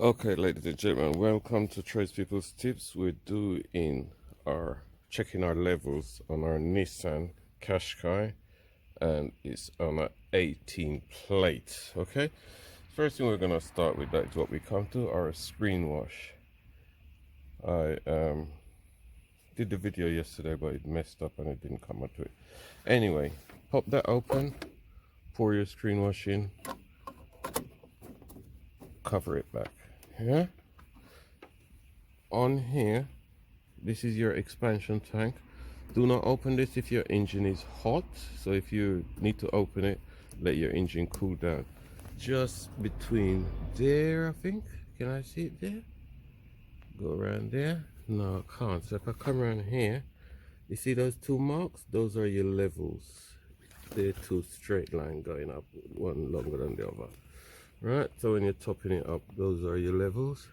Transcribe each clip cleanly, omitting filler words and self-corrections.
Okay, ladies and gentlemen, welcome to Tradespeople's Tips. We're checking our levels on our Nissan Qashqai, and it's on a 18 plate. Okay, first thing we're gonna start with, that is what we come to, our screen wash. I did the video yesterday, but it messed up and it didn't come onto it. Anyway, pop that open, pour your screen wash in, cover it back. Yeah, on here, this is your expansion tank. Do not open this if your engine is hot. So if you need to open it, let your engine cool down. Just between there, I think. Can I see it there? Go around there. No, I can't. So if I come around here, you see those two marks? Those are your levels. They're two straight line going up, one longer than the other. Right, so when you're topping it up, those are your levels.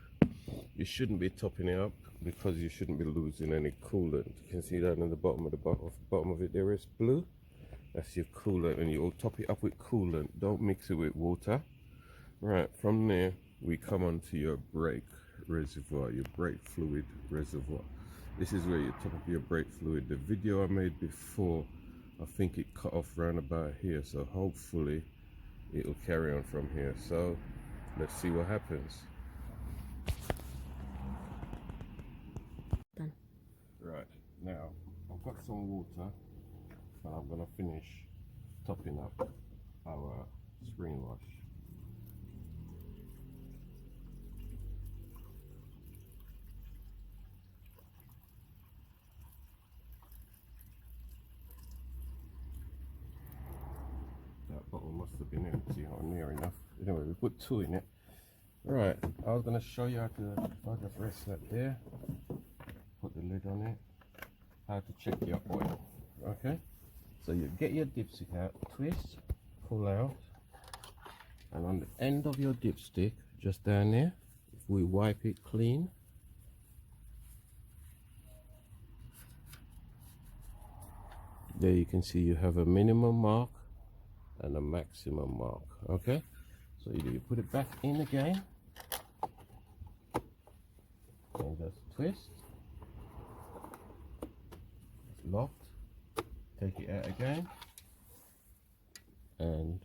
You shouldn't be topping it up because you shouldn't be losing any coolant. You can see that in the bottom of it there is blue. That's your coolant, and you'll top it up with coolant. Don't mix it with water. Right, from there we come on to your brake reservoir, your brake fluid reservoir. This is where you top up your brake fluid. The video I made before, I think it cut off round about here, so hopefully it'll carry on from here. So let's see what happens. Done. Right, now I've got some water and I'm gonna finish topping up our screen wash. That bottle must have been empty or near enough. Anyway, we put two in it. Right, I was going to show you how to, if I just rest that there, put the lid on it, how to check your oil. Okay, so you get your dipstick out, twist, pull out, and on the end of your dipstick, just down there, if we wipe it clean, there you can see you have a minimum mark and a maximum mark. Okay, so either you put it back in again and just twist, it's locked, take it out again and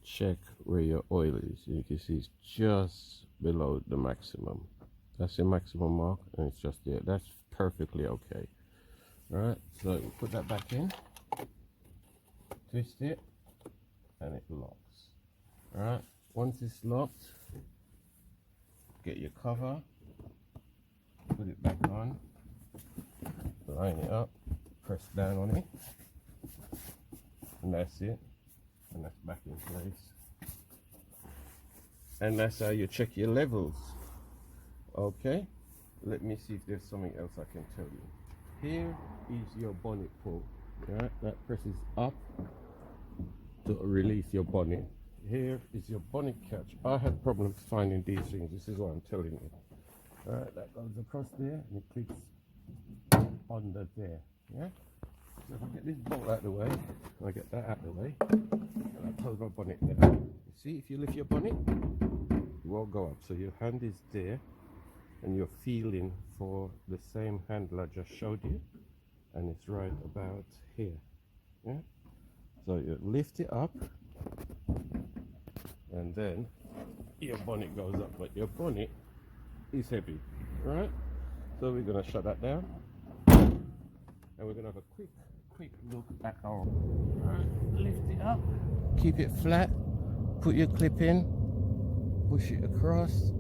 check where your oil is. You can see it's just below the maximum. That's your maximum mark and it's just there. That's perfectly okay. Right, so we put that back in, twist it, and it locks. Alright, once it's locked, get your cover, put it back on, line it up, press down on it, and that's it, and that's back in place. And that's how you check your levels. Okay, let me see if there's something else I can tell you. Here is your bonnet pull. Right, that presses up to release your bonnet. Here is your bonnet catch. I had problems finding these things. This is what I'm telling you. Alright, that goes across there and it clicks under there. Yeah? So if I get this bolt out of the way, I get that out of the way, and I close my bonnet down. You see, if you lift your bonnet, it won't go up. So your hand is there and you're feeling for the same handle I just showed you, and it's right about here. Yeah, so you lift it up and then your bonnet goes up, but your bonnet is heavy, right? So we're going to shut that down and we're going to have a quick look at our, right, lift it up, keep it flat, put your clip in, push it across,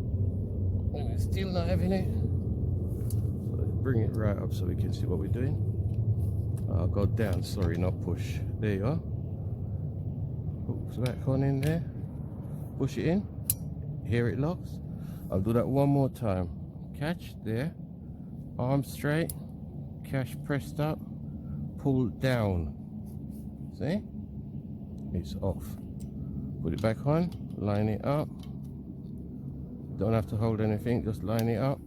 and it's still not having it. So let's bring it right up so we can see what we're doing. I'll go down, sorry, not push. There you are. Hooks back on in there. Push it in. Here it locks. I'll do that one more time. Catch there. Arm straight. Catch pressed up. Pull down. See? It's off. Put it back on. Line it up. Don't have to hold anything. Just line it up.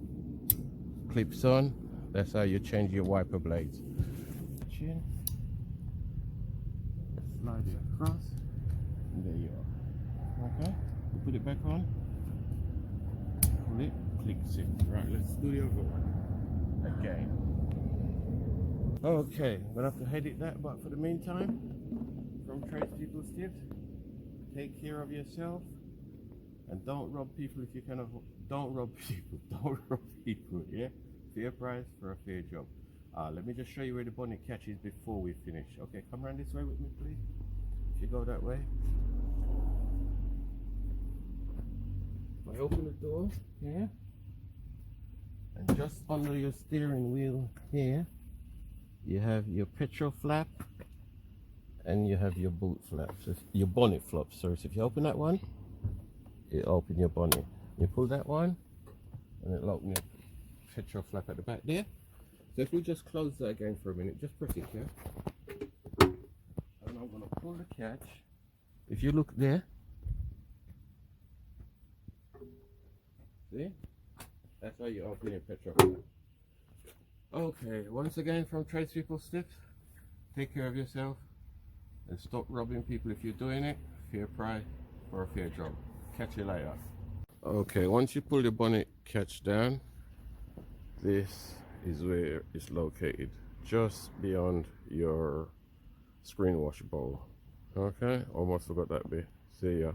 Clips on. That's how you change your wiper blades. Chin. Slide it across, and there you are. Okay, you put it back on, pull it, clicks it. Right, let's do the other one again. Okay, I'm gonna have to edit that, but for the meantime, from tradespeople tips, take care of yourself and don't rob people if you can avoid. Don't rob people. Don't rob people. Yeah, fair price for a fair job. Let me just show you where the bonnet catch is before we finish. Okay, come around this way with me, please. If you go that way. I open the door here, and just under your steering wheel here, you have your petrol flap, and you have your boot flaps, your bonnet flaps. Sorry, so if you open that one, it open your bonnet. You pull that one, and it'll open your petrol flap at the back there. So if we just close that again for a minute, just press it here. And I'm going to pull the catch. If you look there, see? That's how you open your petrol flap. Okay, once again from tradespeople tips, take care of yourself and stop robbing people if you're doing it. Fair price for a fair job. Catch you later. Okay, once you pull the bonnet catch down, this is where it's located, just beyond your screen wash bowl. Okay, almost forgot that bit. See ya.